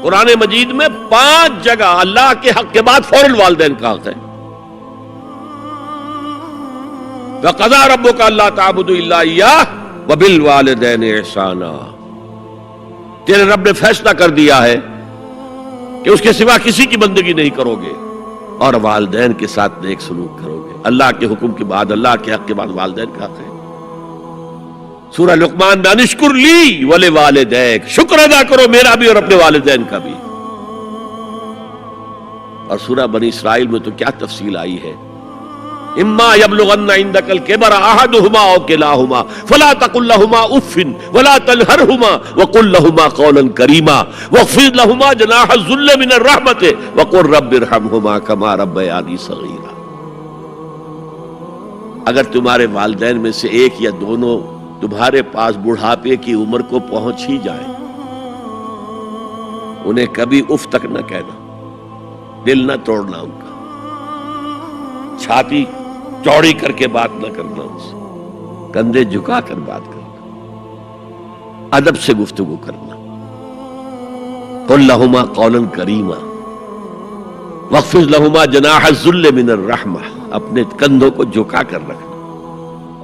قرآن مجید میں 5 جگہ اللہ کے حق کے بعد فوراً والدین کا حق ہے. وَقَضَىٰ رَبُّكَ أَلَّا تَعْبُدُوا إِلَّا إِيَّاهُ وَبِالْوَالِدَيْنِ إِحْسَانًا. تیرے رب نے فیصلہ کر دیا ہے کہ اس کے سوا کسی کی بندگی نہیں کرو گے اور والدین کے ساتھ نیک سلوک کرو گے. اللہ کے حکم کے بعد، اللہ کے حق کے بعد والدین کا حق ہے. سورہ لقمان میں انشکر لی ولوالدیک، شکر ادا کرو میرا بھی اور اپنے والدین کا بھی. اور سورہ بنی اسرائیل میں تو کیا تفصیل آئی ہے. اما یبلغن عندک الکبر احدہما او کلاہما فلا تقل لهما اف ولا تنہرهما وقل لهما قولا کریما واخفض لهما جناح الذل من الرحمۃ وقل رب ارحمهما كما ربیانی صغیرا. اگر تمہارے والدین میں سے ایک یا دونوں تمہارے پاس بڑھاپے کی عمر کو پہنچ ہی جائیں، انہیں کبھی اف تک نہ کہنا، دل نہ توڑنا ان کا، چھاتی چوڑی کر کے بات نہ کرنا، ان سے کندھے جھکا کر بات کرنا، ادب سے گفتگو کرنا. قل لهما قولا کریما واخفض لهما جناح الذل من الرحمہ، اپنے کندھوں کو جھکا کر رکھنا.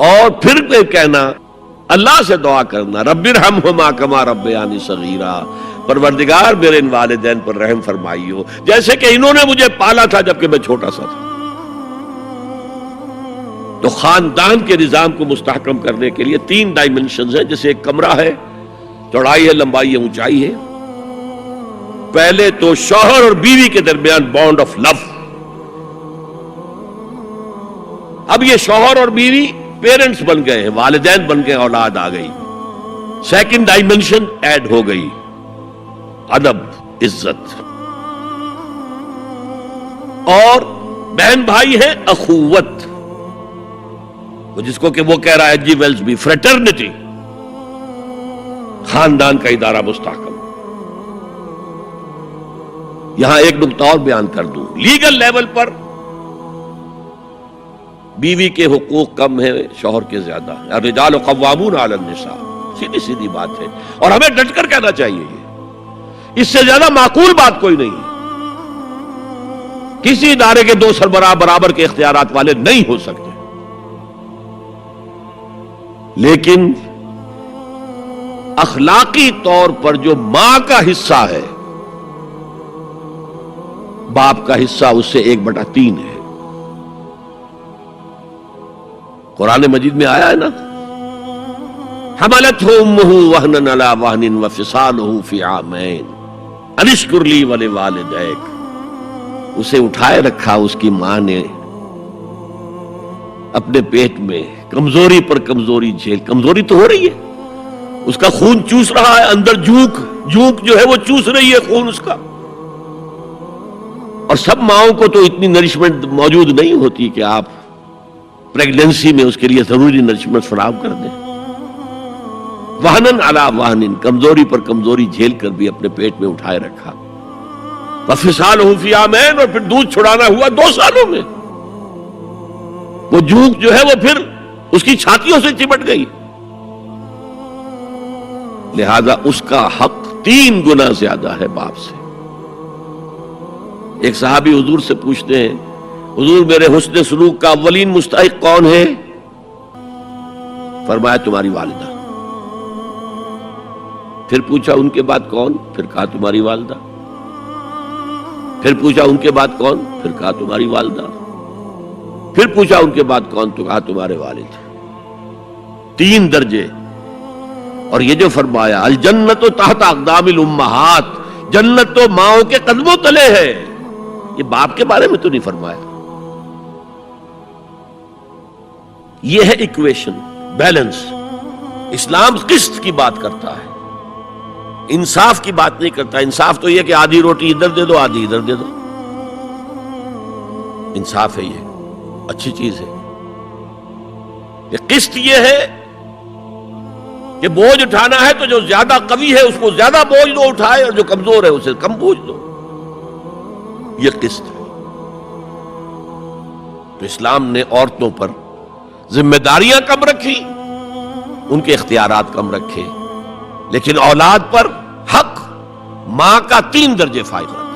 اور پھر کہنا، اللہ سے دعا کرنا، رب ارحمہما کما ربیانی صغیرا، پروردگار میرے ان والدین پر رحم فرمائیو جیسے کہ انہوں نے مجھے پالا تھا جبکہ میں چھوٹا سا تھا. تو خاندان کے نظام کو مستحکم کرنے کے لیے 3 ڈائمنشنز ہیں. جیسے ایک کمرہ ہے، چوڑائی ہے، لمبائی ہے، اونچائی ہے. پہلے تو شوہر اور بیوی کے درمیان بانڈ آف لو. اب یہ شوہر اور بیوی پیرنٹس بن گئے ہیں، والدین بن گئے، اولاد آ گئی. سیکنڈ ڈائمنشن ایڈ ہو گئی، ادب، عزت. اور بہن بھائی ہے، اخوت، جس کو کہ وہ کہہ رہا ہے جی ویلز بھی، فریٹرنٹی. خاندان کا ادارہ مستحکم. یہاں ایک نقطہ اور بیان کر دوں. لیگل لیول پر بیوی کے حقوق کم ہیں، شوہر کے زیادہ ہیں. الرجال قوامون علی النساء، سیدھی سیدھی بات ہے اور ہمیں ڈٹ کر کہنا چاہیے. یہ اس سے زیادہ معقول بات کوئی نہیں ہے. کسی ادارے کے 2 سربراہ برابر کے اختیارات والے نہیں ہو سکتے. لیکن اخلاقی طور پر جو ماں کا حصہ ہے، باپ کا حصہ اس سے 1/3 ہے. قرآن مجید میں آیا ہے نا، حملتہ امہ وہنا علی وہن وفصالہ فی عامین ان اشکر لی ولوالدیک. اسے اٹھائے رکھا اس کی ماں نے اپنے پیٹ میں، کمزوری پر کمزوری جھیل. کمزوری تو ہو رہی ہے، اس کا خون چوس رہا ہے اندر، جھونک جو ہے وہ چوس رہی ہے خون اس کا. اور سب ماؤں کو تو اتنی نرشمنٹ موجود نہیں ہوتی کہ آپ پریگننسی میں اس کے لیے ضروری نرشمنٹ فراہم کر دیں. وہنن علی وہن، کمزوری پر کمزوری جھیل کر بھی اپنے پیٹ میں اٹھائے رکھا. وفصالہ فی عامین، اور پھر دودھ چھڑانا ہوا 2 سالوں میں. وہ جھونک جو ہے وہ پھر اس کی چھاتیوں سے چمٹ گئی. لہذا اس کا حق 3 گنا زیادہ ہے باپ سے. ایک صحابی حضور سے پوچھتے ہیں، حضور میرے حسن سلوک کا اولین مستحق کون ہے؟ فرمایا تمہاری والدہ. پھر پوچھا ان کے بعد کون؟ پھر کہا تمہاری والدہ. پھر پوچھا ان کے بعد کون؟ پھر کہا تمہاری والدہ. پھر پوچھا ان کے بعد کون؟ تو کہا تمہارے والد. 3 درجے. اور یہ جو فرمایا الجنت تحت اقدام الامہات، جنت تو ماؤں کے قدموں تلے ہے، یہ باپ کے بارے میں تو نہیں فرمایا. یہ ہے ایکویشن، بیلنس. اسلام قسط کی بات کرتا ہے، انصاف کی بات نہیں کرتا. انصاف تو یہ کہ آدھی روٹی ادھر دے دو آدھی ادھر دے دو، انصاف ہے، یہ اچھی چیز ہے. یہ قسط یہ ہے کہ بوجھ اٹھانا ہے تو جو زیادہ قوی ہے اس کو زیادہ بوجھ دو اٹھائے، اور جو کمزور ہے اسے کم بوجھ دو. یہ قسط ہے. تو اسلام نے عورتوں پر ذمہ داریاں کم رکھی، ان کے اختیارات کم رکھے، لیکن اولاد پر حق ماں کا 3 درجے فائقہ.